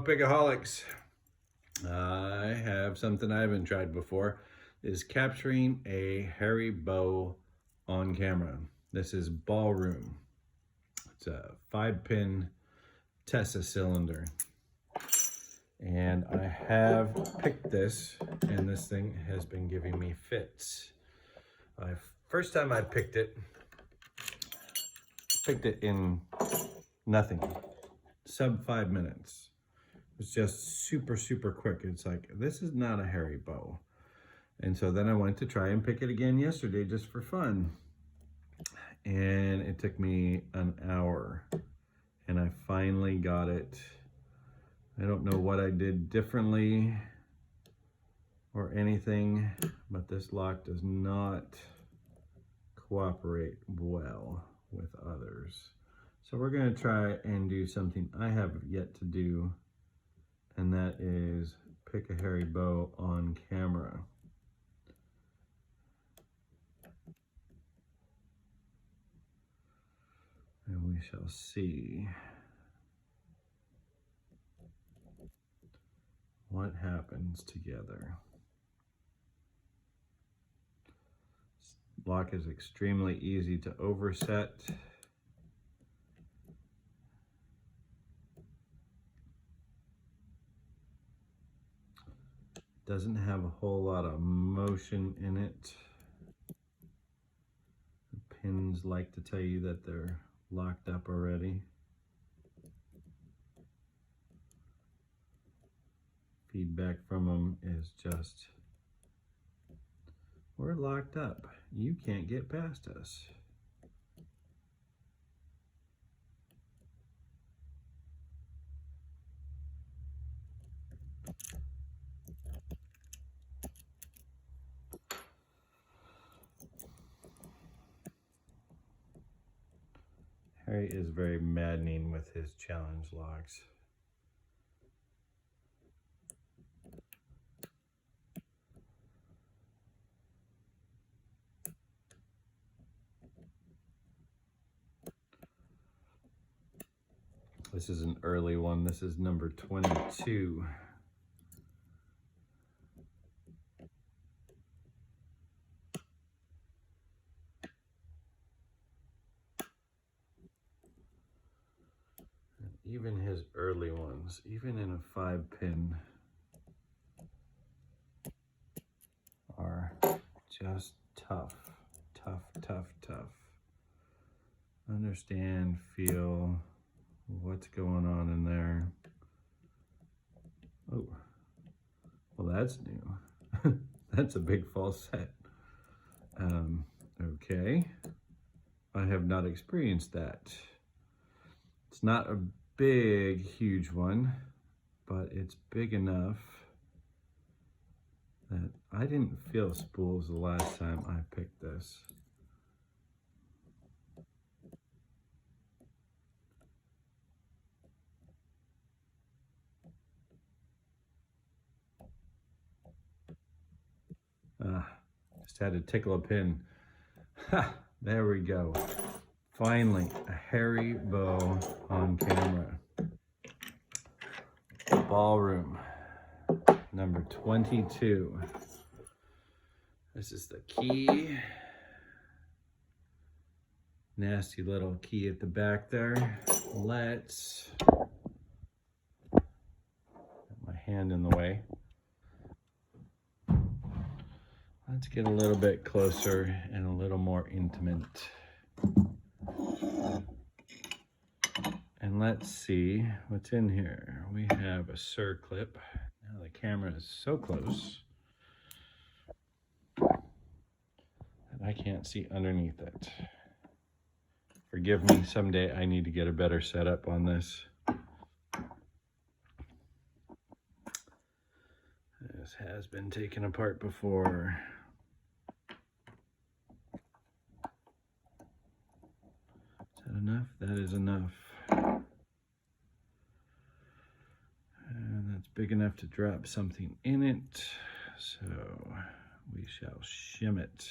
Pigaholics. I have something I haven't tried before, is capturing a hairy bow on camera. This is Ballroom. It's a 5-pin Tessa cylinder. And I have picked this, and this thing has been giving me fits. First time I picked it in nothing, sub 5 minutes. It's just super quick. It's like, this is not a hairy bow. And so then I went to try and pick it again yesterday just for fun. And it took me an hour. And I finally got it. I don't know what I did differently or anything, but this lock does not cooperate well with others. So we're gonna try and do something I have yet to do, and that is pick a hairy bow on camera. And we shall see what happens together. This lock is extremely easy to overset. Doesn't have a whole lot of motion in it. The pins like to tell you that they're locked up already. Feedback from them is just, we're locked up. You can't get past us. Harry is very maddening with his challenge locks. This is an early one. This is number 22. And even his early ones, even in a 5-pin, are just tough. Understand, feel what's going on in there. Oh, well, that's new. That's a big false set. Okay, I have not experienced that. It's not a big, huge one, but it's big enough that I didn't feel spools the last time I picked this. Just had to tickle a pin. Ha, there we go. Finally, a hairy bow on camera. Ballroom, number 22. This is the key. Nasty little key at the back there. Let's get my hand in the way. Let's get a little bit closer and a little more intimate. And let's see what's in here. We have a circlip. Now the camera is so close that I can't see underneath it. Forgive me, someday I need to get a better setup on this. This has been taken apart before. Is that enough? That is enough. And that's big enough to drop something in it. So we shall shim it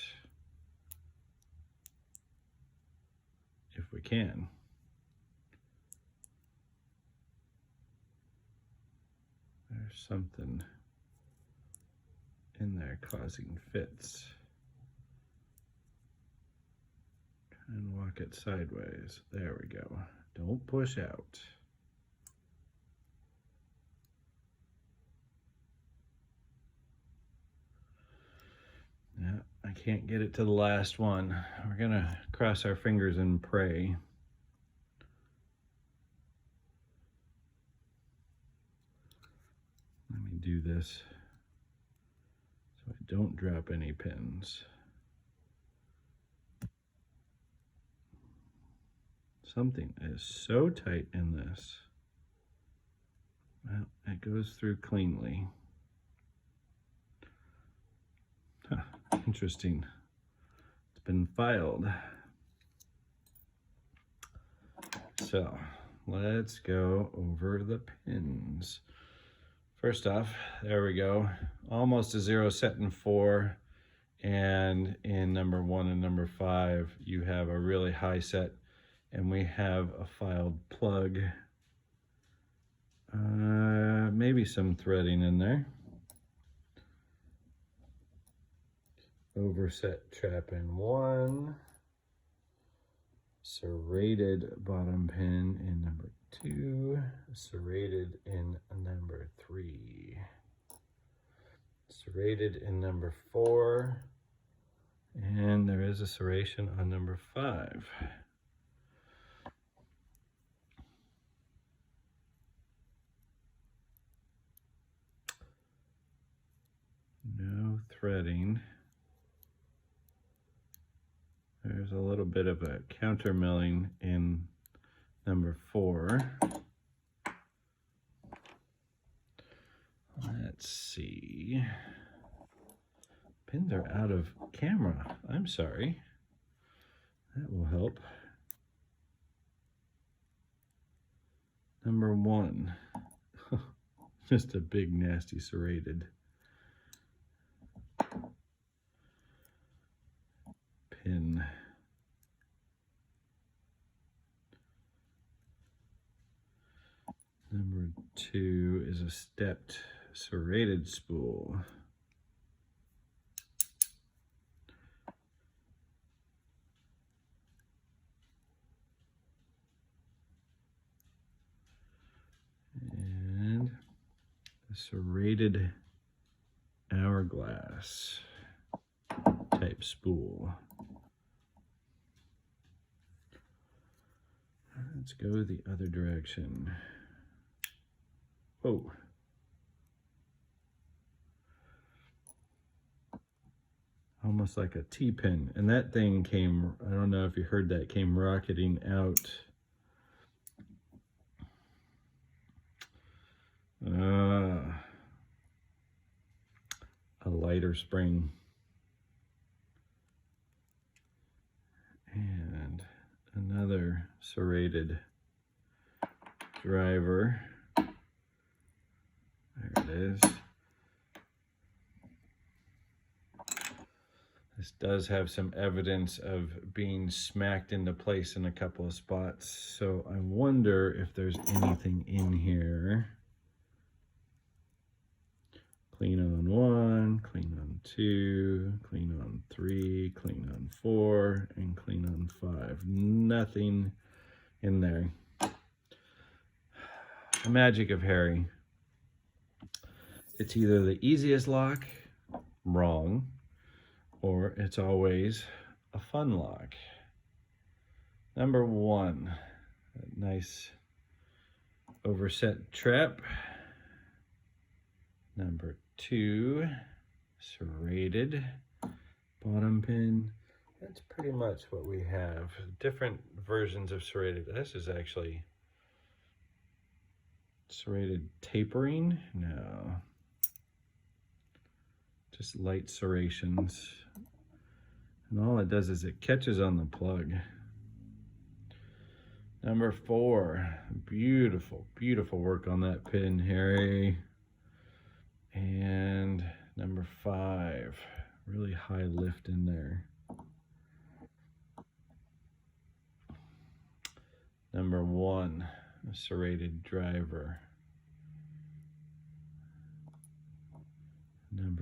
if we can. There's something in there causing fits. And walk it sideways. There we go. Don't push out. Yeah, I can't get it to the last one. We're gonna cross our fingers and pray. Let me do this so I don't drop any pins. Something is so tight in this. Well, it goes through cleanly. Huh, interesting. It's been filed. So let's go over the pins. First off, there we go. Almost a 0 set in 4. And in number 1 and number 5, you have a really high set. And we have a filed plug. Maybe some threading in there. Overset trap in 1. Serrated bottom pin in number 2. Serrated in number 3. Serrated in number 4. And there is a serration on number 5. No threading. There's a little bit of a counter milling in number 4. Let's see. Pins are out of camera. I'm sorry. That will help. Number 1. Just a big nasty serrated pin. Number 2 is a stepped serrated spool. And a serrated hourglass type spool. Let's go the other direction. Whoa. Almost like a T-pin. And that thing came, I don't know if you heard that, came rocketing out. A lighter spring. And another serrated driver. There it is. This does have some evidence of being smacked into place in a couple of spots. So I wonder if there's anything in here. Clean on 1, clean on 2, clean on 3, clean on 4, and clean on 5. Nothing in there. The magic of Harry. It's either the easiest lock, wrong, or it's always a fun lock. Number 1, a nice overset trap. Number 2, serrated bottom pin. That's pretty much what we have. Different versions of serrated. This is actually serrated tapering. No. Just light serrations. And all it does is it catches on the plug. Number 4, beautiful, beautiful work on that pin, Harry. And number 5, really high lift in there. Number 1, a serrated driver.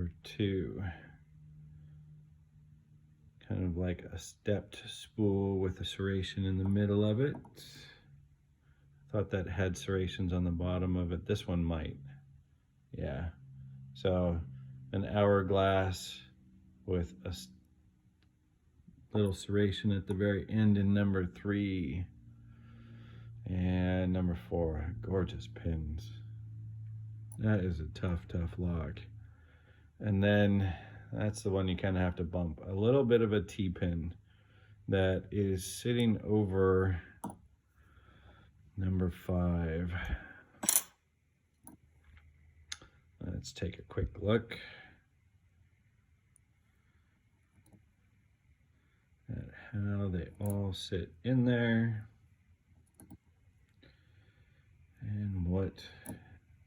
number 2. Kind of like a stepped spool with a serration in the middle of it. Thought that had serrations on the bottom of it. This one might. Yeah. So an hourglass with a little serration at the very end in number 3. And number 4, gorgeous pins. That is a tough, tough lock. And then that's the one you kind of have to bump. A little bit of a T-pin that is sitting over number 5. Let's take a quick look at how they all sit in there and what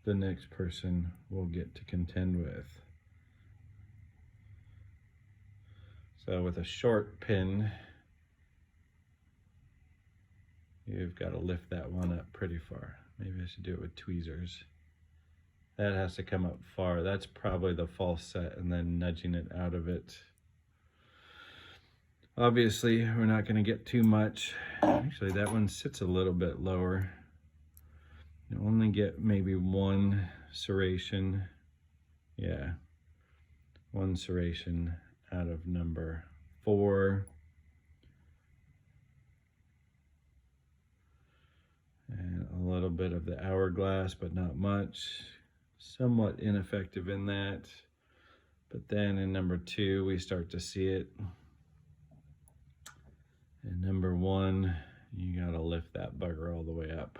the next person will get to contend with. So with a short pin, you've got to lift that one up pretty far. Maybe I should do it with tweezers. That has to come up far. That's probably the false set, and then nudging it out of it. Obviously, we're not going to get too much. Actually, that one sits a little bit lower. You only get maybe 1 serration. Yeah, 1 serration out of number 4. And a little bit of the hourglass, but not much. Somewhat ineffective in that. But then in number 2, we start to see it. And number 1, you gotta lift that bugger all the way up.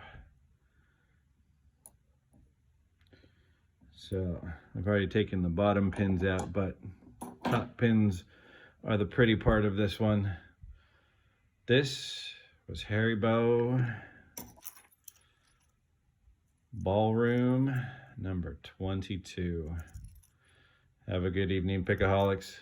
So I've already taken the bottom pins out, but top pins are the pretty part of this one. This was Haribo Ballroom number 22. Have a good evening, Pickaholics.